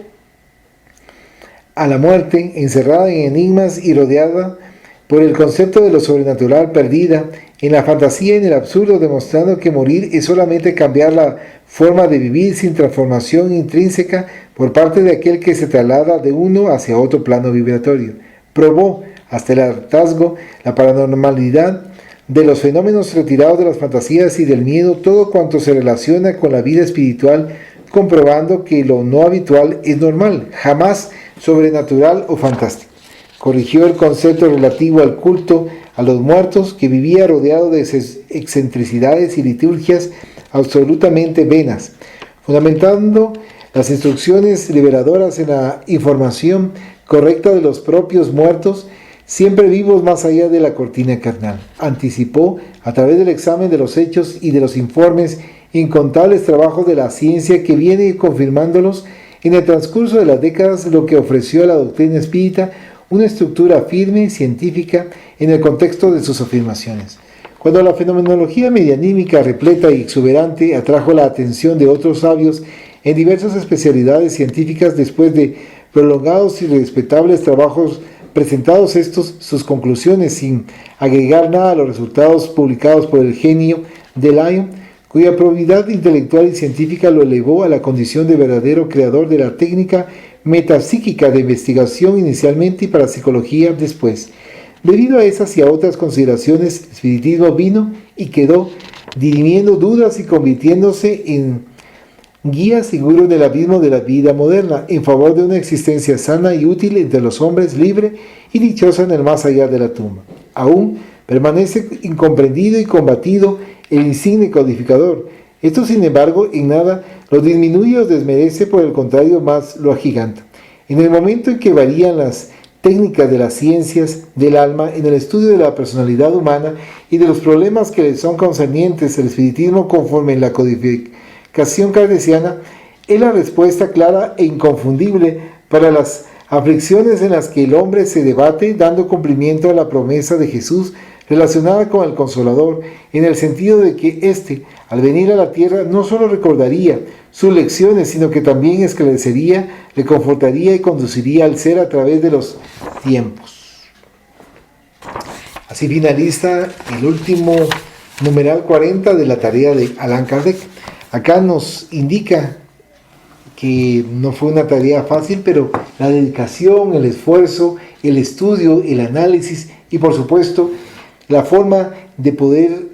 a la muerte, encerrada en enigmas y rodeada por el concepto de lo sobrenatural, perdida en la fantasía y en el absurdo, demostrando que morir es solamente cambiar la forma de vivir sin transformación intrínseca por parte de aquel que se traslada de uno hacia otro plano vibratorio. Probó hasta el hartazgo la paranormalidad de los fenómenos retirados de las fantasías y del miedo, todo cuanto se relaciona con la vida espiritual, comprobando que lo no habitual es normal, jamás sobrenatural o fantástico. Corrigió el concepto relativo al culto a los muertos, que vivía rodeado de excentricidades y liturgias absolutamente vanas, fundamentando las instrucciones liberadoras en la información correcta de los propios muertos, siempre vivos más allá de la cortina carnal. Anticipó, a través del examen de los hechos y de los informes, incontables trabajos de la ciencia que viene confirmándolos en el transcurso de las décadas, lo que ofreció a la doctrina espírita una estructura firme, científica, en el contexto de sus afirmaciones. Cuando la fenomenología medianímica repleta y exuberante atrajo la atención de otros sabios en diversas especialidades científicas, después de prolongados y respetables trabajos presentados sus conclusiones sin agregar nada a los resultados publicados por el genio de Lyon, cuya probidad intelectual y científica lo elevó a la condición de verdadero creador de la técnica metapsíquica de investigación inicialmente y para psicología después. Debido a esas y a otras consideraciones, el espiritismo vino y quedó dirimiendo dudas y convirtiéndose en guía seguro del abismo de la vida moderna, en favor de una existencia sana y útil entre los hombres, libre y dichosa en el más allá de la tumba. Aún permanece incomprendido y combatido el insigne codificador. Esto, sin embargo, en nada lo disminuye o desmerece, por el contrario, más lo agiganta. En el momento en que varían las técnicas de las ciencias del alma en el estudio de la personalidad humana y de los problemas que le son concernientes, el espiritismo, conforme en la codificación kardeciana, es la respuesta clara e inconfundible para las aflicciones en las que el hombre se debate, dando cumplimiento a la promesa de Jesús relacionada con el Consolador, en el sentido de que éste, al venir a la tierra, no solo recordaría sus lecciones, sino que también esclarecería, le confortaría y conduciría al ser a través de los tiempos. Así finaliza el último numeral 40 de la tarea de Allan Kardec. Acá nos indica que no fue una tarea fácil, pero la dedicación, el esfuerzo, el estudio, el análisis y por supuesto la forma de poder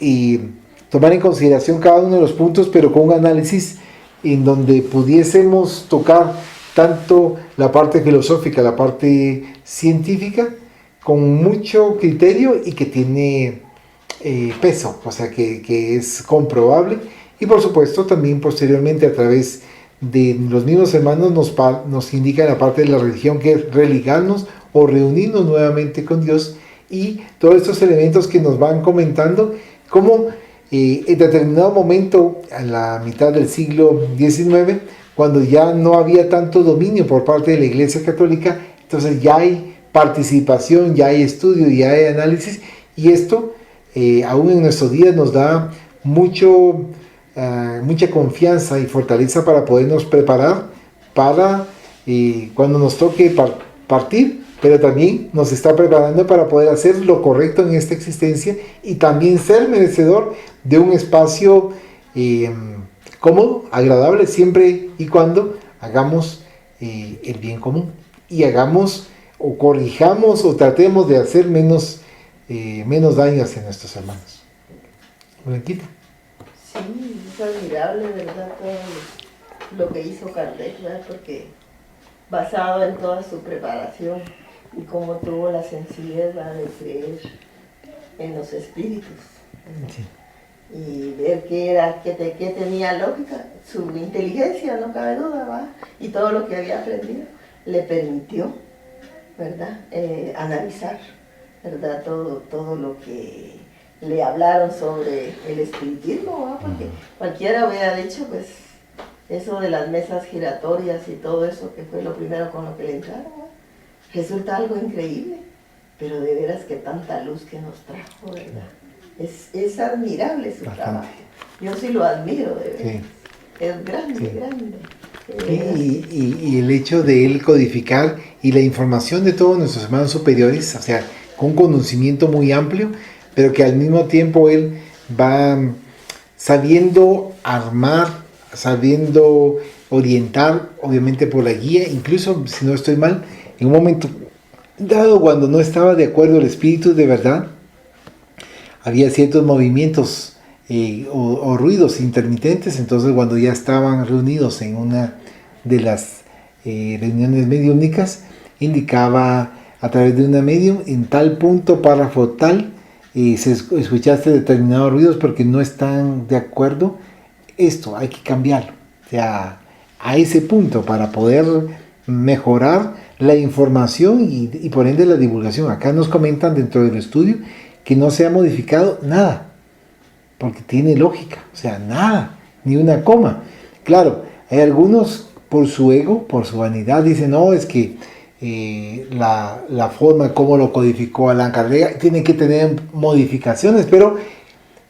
tomar en consideración cada uno de los puntos, pero con un análisis en donde pudiésemos tocar tanto la parte filosófica, la parte científica, con mucho criterio y que tiene peso, o sea que es comprobable. Y por supuesto también posteriormente a través de los mismos hermanos nos indica la parte de la religión, que es religarnos o reunirnos nuevamente con Dios, y todos estos elementos que nos van comentando, como en determinado momento, a la mitad del siglo XIX, cuando ya no había tanto dominio por parte de la Iglesia Católica, entonces ya hay participación, ya hay estudio, ya hay análisis, y esto aún en nuestros días nos da mucha confianza y fortaleza para podernos preparar para cuando nos toque partir, pero también nos está preparando para poder hacer lo correcto en esta existencia y también ser merecedor de un espacio cómodo, agradable, siempre y cuando hagamos el bien común y hagamos o corrijamos o tratemos de hacer menos daño hacia nuestros hermanos. Blanquita. Sí, es admirable, ¿verdad? Todo lo que hizo Kardec, ¿verdad? Porque basado en toda su preparación y cómo tuvo la sencillez, ¿verdad?, de creer en los espíritus. Sí. Y ver qué tenía lógica, su inteligencia, no cabe duda, ¿verdad? Y todo lo que había aprendido le permitió, ¿verdad?, analizar, ¿verdad?, todo lo que le hablaron sobre el espiritismo, ¿verdad? Porque cualquiera hubiera dicho, pues, eso de las mesas giratorias y todo eso, que fue lo primero con lo que le entraron, ¿verdad? Resulta algo increíble, pero de veras que tanta luz que nos trajo, ¿verdad? Es admirable su trabajo. Yo sí lo admiro, de verdad. Sí. Es grande, sí, grande. Y el hecho de él codificar y la información de todos nuestros hermanos superiores, o sea, con un conocimiento muy amplio, pero que al mismo tiempo él va sabiendo armar, sabiendo orientar, obviamente por la guía, incluso si no estoy mal, en un momento dado cuando no estaba de acuerdo el espíritu de verdad, había ciertos movimientos o ruidos intermitentes. Entonces cuando ya estaban reunidos en una de las reuniones mediúmnicas, indicaba a través de una medium, en tal punto, párrafo tal, se escuchaste determinados ruidos porque no están de acuerdo, esto hay que cambiarlo, o sea, a ese punto para poder mejorar la información y por ende la divulgación. Acá nos comentan dentro del estudio que no se ha modificado nada, porque tiene lógica, o sea, nada, ni una coma. Claro, hay algunos por su ego, por su vanidad, dicen, no, es que la forma como lo codificó Allan Kardec tiene que tener modificaciones, pero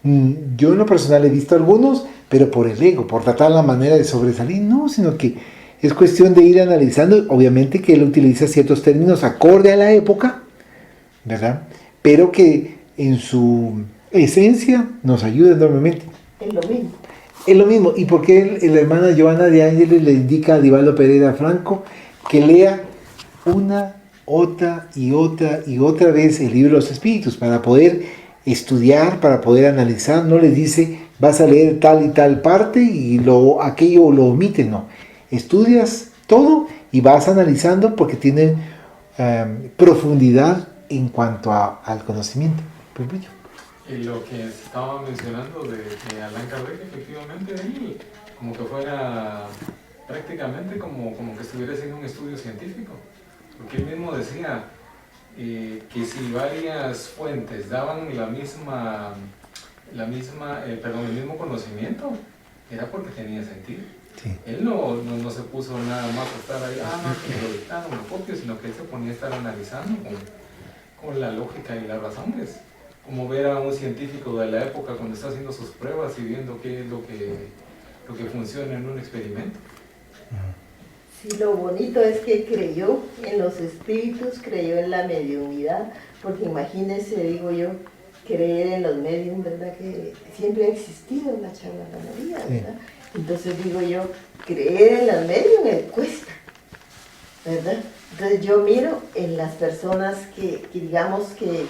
yo en lo personal he visto algunos, pero por el ego, por tratar la manera de sobresalir, no, sino que es cuestión de ir analizando. Obviamente que él utiliza ciertos términos acorde a la época, ¿verdad? Pero que en su esencia nos ayuda enormemente. Es lo mismo. Es lo mismo. ¿Y por qué la hermana Joana de Ángeles le indica a Divaldo Pereira Franco que lea una, otra y otra vez el libro de los Espíritus para poder estudiar, para poder analizar? No le dice, vas a leer tal y tal parte y aquello lo omite, no. Estudias todo y vas analizando porque tiene profundidad en cuanto al conocimiento. Y lo que estaba mencionando de Allan Kardec, efectivamente, él como que fuera prácticamente como que estuviera haciendo un estudio científico, porque él mismo decía que si varias fuentes daban el mismo conocimiento, era porque tenía sentido. Sí. Él no se puso nada más a estar ahí, que lo dictaron, lo copio, sino que él se ponía a estar analizando con la lógica y las razones. Como ver a un científico de la época cuando está haciendo sus pruebas y viendo qué es lo que funciona en un experimento. Sí, lo bonito es que creyó en los espíritus, creyó en la mediunidad, porque imagínense, digo yo, creer en los mediums, ¿verdad? Que siempre ha existido la charlatanería, ¿verdad? Sí. Entonces digo yo, creer en los mediums cuesta, ¿verdad? Entonces yo miro en las personas que digamos que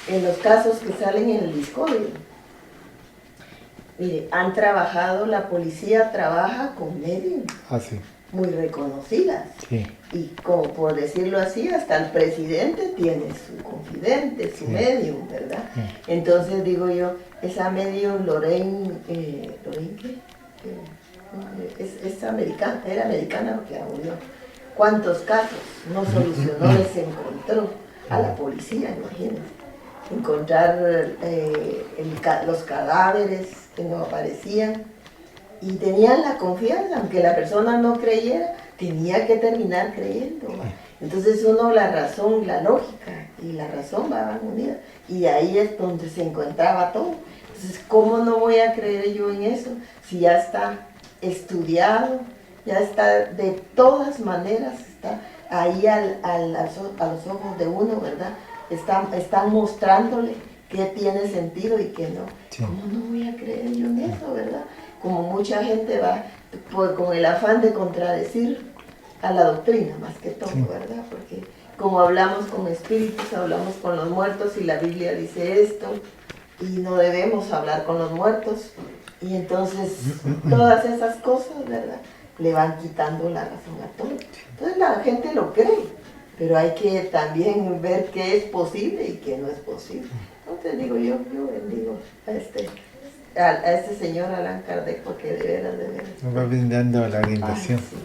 en los casos que salen en el Discovery, mire, han trabajado, la policía trabaja con mediums muy reconocidas. Sí. Y como por decirlo así, hasta el presidente tiene su confidente, su medium, ¿verdad? Sí. Entonces digo yo, esa medium Lorraine, ¿Lorraine qué? Es americana, era americana porque murió. ¿Cuántos casos no solucionó, les encontró a la policía, imagínense? Encontrar los cadáveres que no aparecían y tenían la confianza, aunque la persona no creyera, tenía que terminar creyendo. Entonces la razón, la lógica y la razón van unidas y ahí es donde se encontraba todo. Entonces, ¿cómo no voy a creer yo en eso si ya está estudiado, ya está de todas maneras, está ahí a los ojos de uno, ¿verdad? Están mostrándole qué tiene sentido y qué no. Sí. ¿Cómo no voy a creer yo en eso, verdad? Como mucha gente va con el afán de contradecir a la doctrina, más que todo, sí. ¿Verdad? Porque como hablamos con espíritus, hablamos con los muertos y la Biblia dice esto, y no debemos hablar con los muertos, y entonces todas esas cosas, ¿verdad? Le van quitando la razón a todo. Entonces la gente lo cree, pero hay que también ver qué es posible y qué no es posible. Entonces digo yo bendigo a este señor Allan Kardec, porque de veras. Nos va brindando la orientación. Sí.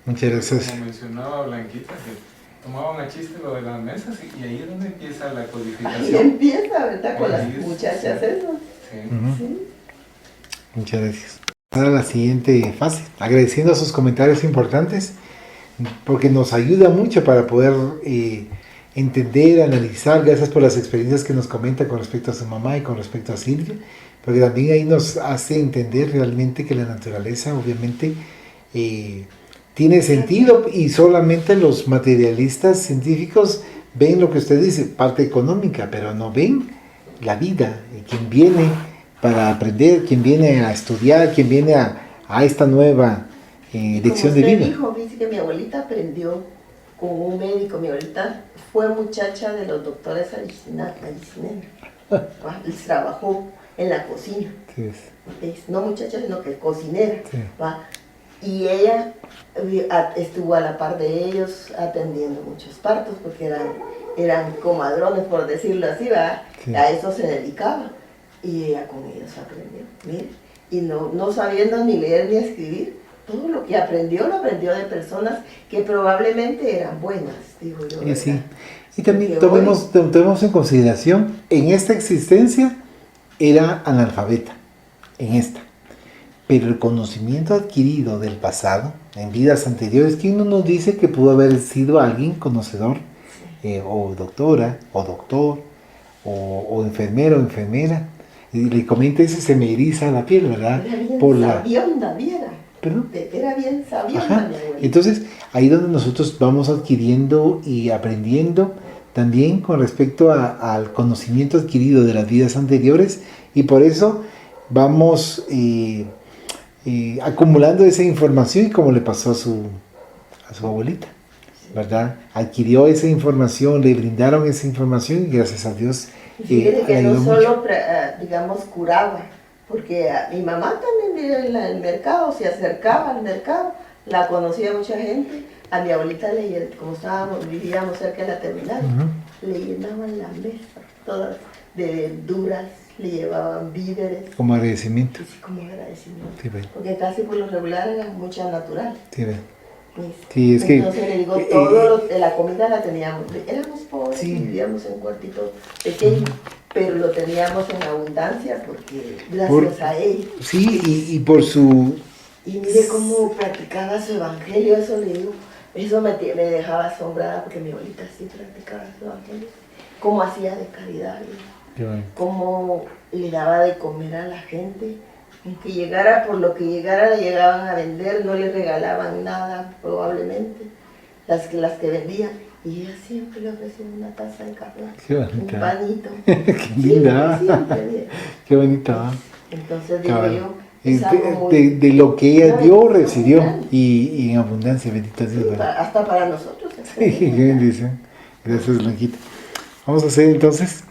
Muchas gracias. Como mencionaba Blanquita, que tomaban a chiste lo de las mesas y ahí es donde empieza la codificación. Ahí empieza, ¿verdad? Con las muchachas sí. eso. Sí. Sí. Muchas gracias. Ahora la siguiente fase, agradeciendo sus comentarios importantes, porque nos ayuda mucho para poder entender, analizar. Gracias por las experiencias que nos comenta con respecto a su mamá y con respecto a Silvia, porque también ahí nos hace entender realmente que la naturaleza obviamente tiene sentido y solamente los materialistas científicos ven lo que usted dice, parte económica, pero no ven la vida y quien viene para aprender, quien viene a estudiar, quien viene a esta nueva lección de vida. Dice que mi abuelita aprendió con un médico, mi abuelita fue muchacha de los doctores Aycinena, trabajó en la cocina, sí. No muchacha sino que cocinera, sí. Y ella estuvo a la par de ellos atendiendo muchos partos porque eran comadrones, por decirlo así, sí. A eso se dedicaba y ella con ellos aprendió, mire, y no sabiendo ni leer ni escribir. Todo lo que aprendió, lo aprendió de personas que probablemente eran buenas, digo yo. Sí. Y también tomemos en consideración, en esta existencia era analfabeta, en esta. Pero el conocimiento adquirido del pasado, en vidas anteriores, ¿quién no nos dice que pudo haber sido alguien conocedor? Sí. O doctora, o doctor, o enfermero, o enfermera. Y le comenta ese, se me eriza la piel, ¿verdad? Era bien sabionda, viera. ¿Perdón? Era bien sabionda, mi abuelita. Entonces, ahí donde nosotros vamos adquiriendo y aprendiendo también con respecto al conocimiento adquirido de las vidas anteriores, y por eso vamos acumulando esa información, como le pasó a su abuelita, ¿verdad? Adquirió esa información, le brindaron esa información y gracias a Dios. Y fíjate que no solo, digamos, curaba, porque mi mamá también vivía en el mercado, se acercaba al mercado, la conocía mucha gente. A mi abuelita, como vivíamos cerca de la terminal, le llenaban la mesa, todas de verduras, le llevaban víveres. Como agradecimiento. Sí, como agradecimiento. Sí, porque casi por lo regular era mucha natural. Sí, Pues, sí, es entonces que, le digo, todo la comida la teníamos. Éramos pobres, sí. Vivíamos en un cuartito pequeño, pero lo teníamos en abundancia porque gracias a él. Sí, y por su... Y mire cómo practicaba su evangelio, eso le digo. Eso me dejaba asombrada porque mi abuelita sí practicaba su evangelio. Cómo hacía de caridad, cómo le daba de comer a la gente. Aunque llegara, por lo que llegara, la llegaban a vender, no le regalaban nada, probablemente, las que vendían. Y ella siempre le ofrecía una taza de café, un panito. Qué linda. Siempre. Qué bonita. Entonces digo yo, de lo que ella dio, recibió, y en abundancia, bendita Dios. Sí, hasta para nosotros. Sí, qué bendición. Gracias, Blanquita. Vamos a hacer entonces